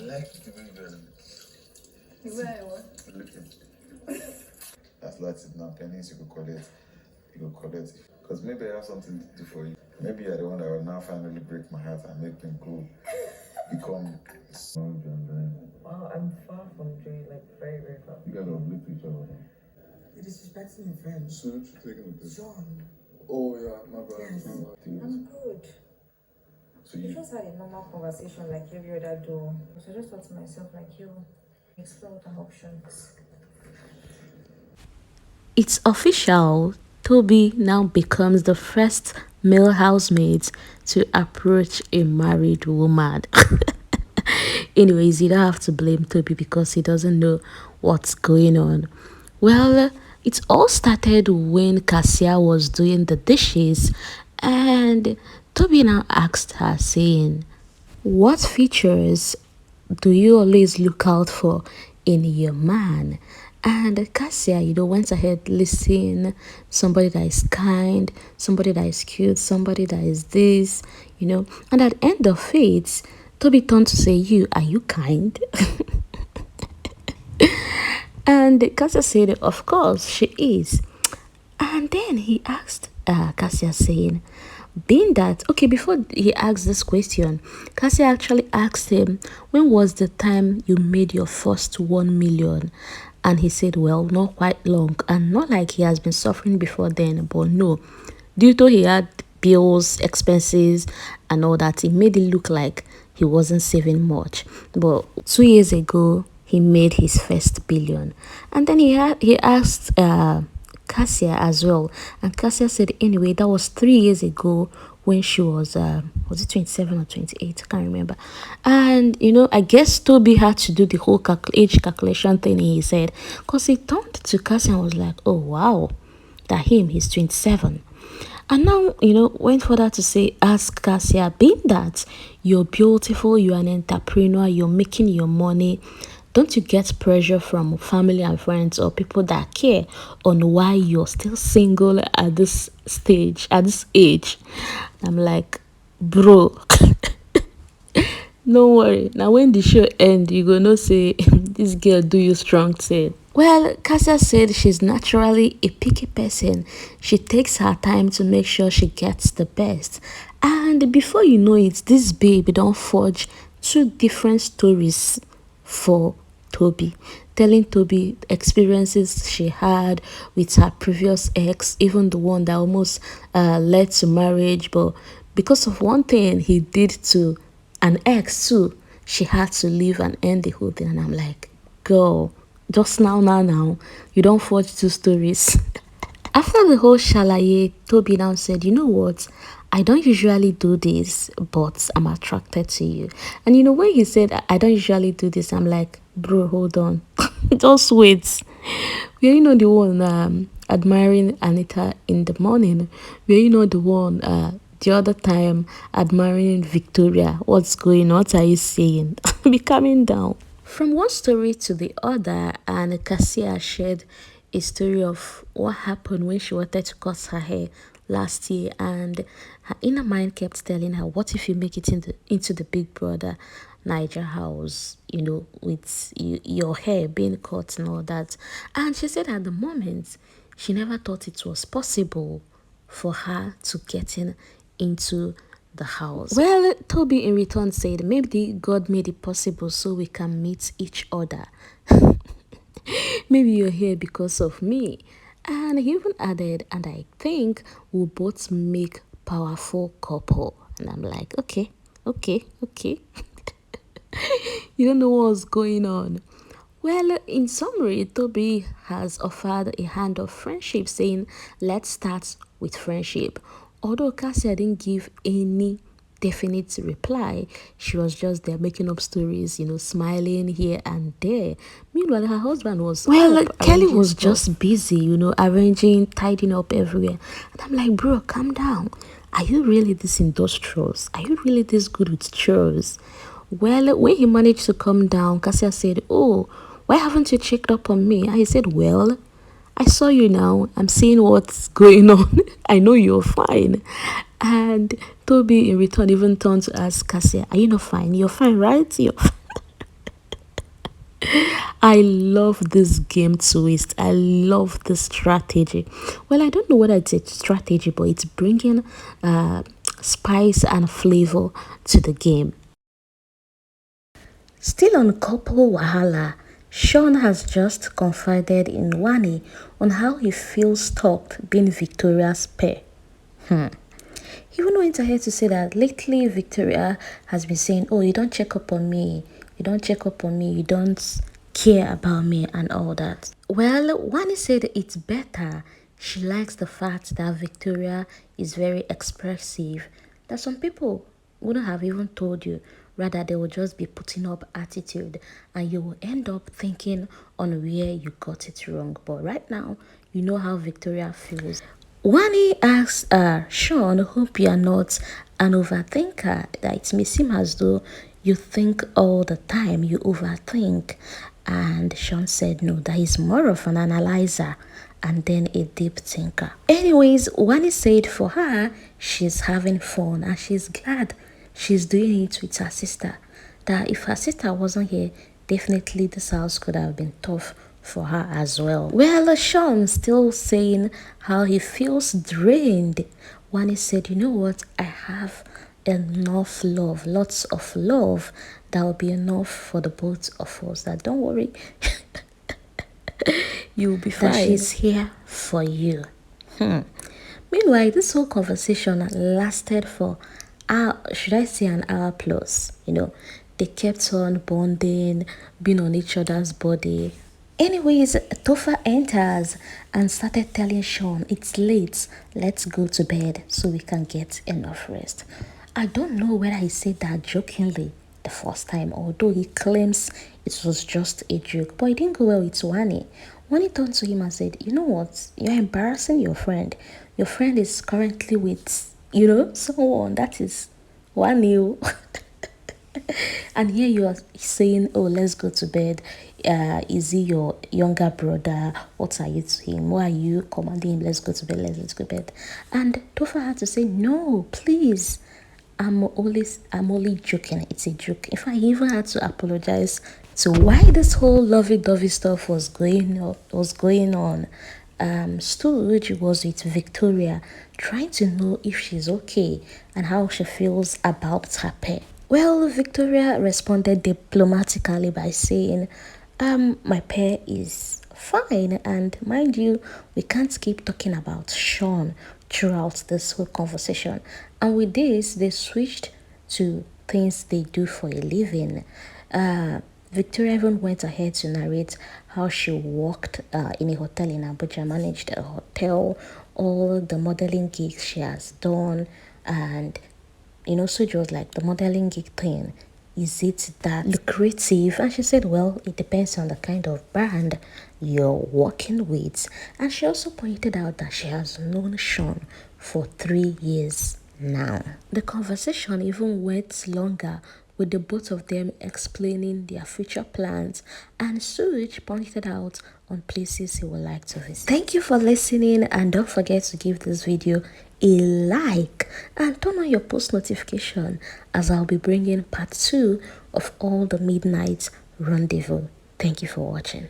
like the way you're looking. That's it now. Pennies you could collect. You could collect. Because maybe I have something to do for you. Maybe you're the one that will now finally break my heart and make me go become strong and then. Wow, I'm far from doing like very, very far. You guys uplift each other. You're disrespecting your friend. Sooj, taking a piss. Shaun. Oh yeah, my bad. Yes. I'm good. So We you just had a normal conversation like every other do. So I just thought to myself, like, you explore other options. It's official. Toby now becomes the first male housemate to approach a married woman. Anyways, you don't have to blame Toby because he doesn't know what's going on. Well, it all started when Kasia was doing the dishes and Toby now asked her saying, "What features do you always look out for in your man?" And Casia, went ahead listing somebody that is kind, somebody that is cute, somebody that is this. And at the end of it, Toby turned to say, are you kind? And Casia said, of course, she is. And then he asked Casia saying, being that, okay, before he asked this question, Casia actually asked him, when was the time you made your first 1 million? And he said, well, not quite long. And not like he has been suffering before then, but no. Due to he had bills, expenses, and all that, it made it look like he wasn't saving much. But 2 years ago, he made his first billion. And then he asked Casia as well, and Casia said anyway that was 3 years ago when she was it 27 or 28, I can't remember. And I guess Toby had to do the whole age calculation thing, he said, because he turned to Casia and was like, oh wow, that he's 27. And now, went further to say, ask Casia, being that you're beautiful, you're an entrepreneur, you're making your money, don't you get pressure from family and friends or people that care on why you're still single at this stage, at this age? I'm like, bro, don't worry. Now when the show end, you gonna say, this girl do you strong thing. Well, Casia said she's naturally a picky person. She takes her time to make sure she gets the best. And before you know it, this baby don't forge 2 different stories for Toby, telling Toby experiences she had with her previous ex, even the one that almost led to marriage, but because of one thing he did to an ex too, she had to leave and end the whole thing. And I'm like, girl, just now, you don't forge 2 stories. After the whole shalaye, Toby now said, you know what? I don't usually do this, but I'm attracted to you. And when he said, I don't usually do this, I'm like, bro, hold on. Just wait. We're the one admiring Anita in the morning. We're the one the other time admiring Victoria. What's going on? What are you saying? Be calming down. From one story to the other, and Kasia shared a story of what happened when she wanted to cut her hair last year, and her inner mind kept telling her, what if you make it into the Big Brother Niger house, with your hair being cut and all that. And she said at the moment, she never thought it was possible for her to get into the house. Well, Toby in return said, maybe God made it possible so we can meet each other. Maybe you're here because of me. And he even added, and I think we'll both make powerful couple. And I'm like, okay. You don't know what's going on. Well, in summary, Toby has offered a hand of friendship, saying, let's start with friendship. Although Casia didn't give any definite reply, she was just there making up stories, smiling here and there. Meanwhile, her husband was Kelly was stuff. Just busy, arranging, tidying up everywhere. And I'm like, bro, calm down. Are you really this industrious? Are you really this good with chores? Well, when he managed to come down, Casia said, oh, why haven't you checked up on me? And he said, well, I saw you now. I'm seeing what's going on. I know you're fine. And Toby in return even turned to ask Casia, are you not fine? You're fine, right? You're fine. I love this game twist. I love this strategy. Well, I don't know whether it's a strategy, but it's bringing spice and flavor to the game. Still on couple wahala, Shaun has just confided in Wani on how he feels stuck being Victoria's pair. He even went ahead to say that lately Victoria has been saying, "Oh, you don't check up on me, you don't check up on me, you don't care about me," and all that. Well, Wani said it's better. She likes the fact that Victoria is very expressive. That some people wouldn't have even told you. Rather, they will just be putting up attitude, and you will end up thinking on where you got it wrong. But right now, you know how Victoria feels. Wani asks Shaun, hope you are not an overthinker. That it may seem as though you think all the time, you overthink. And Shaun said no, that he's more of an analyzer and then a deep thinker. Anyways, Wani said for her, she's having fun and she's glad she's doing it with her sister. That if her sister wasn't here, definitely this house could have been tough for her as well. Well, Shaun still saying how he feels drained. Wani said, you know what, I have enough love, lots of love that will be enough for the both of us. That don't worry, you'll be fine. That she's here for you. Meanwhile, this whole conversation lasted for should I say an hour plus? They kept on bonding, being on each other's body. Anyways, Tofa enters and started telling Shaun, it's late, let's go to bed so we can get enough rest. I don't know whether he said that jokingly the first time, although he claims it was just a joke, but it didn't go well with Wani. Wani turned to him and said, you know what, you're embarrassing your friend. Your friend is currently with, someone that is Wani. And here you are saying, oh, let's go to bed. Is he your younger brother? What are you to him? Why are you commanding him? Let's go to bed, let's go to bed. And Tofa had to say, no, please. I'm only joking. It's a joke. If I even had to apologize to why this whole lovey-dovey stuff was going on. Sooj was with Victoria, trying to know if she's okay and how she feels about her pair. Well, Victoria responded diplomatically by saying, my pair is fine, and mind you, we can't keep talking about Shaun throughout this whole conversation. And with this, they switched to things they do for a living. Victoria even went ahead to narrate how she worked in a hotel in Abuja, managed a hotel, all the modeling gigs she has done, and Sooj was like, the modeling gig thing, is it that lucrative? And she said, well, it depends on the kind of brand you're working with. And she also pointed out that she has known Shaun for 3 years now. The conversation even went longer, with the both of them explaining their future plans, and Sooj pointed out on places he would like to visit. Thank you for listening, and don't forget to give this video a like and turn on your post notification, as I'll be bringing part 2 of all the midnight rendezvous. Thank you for watching.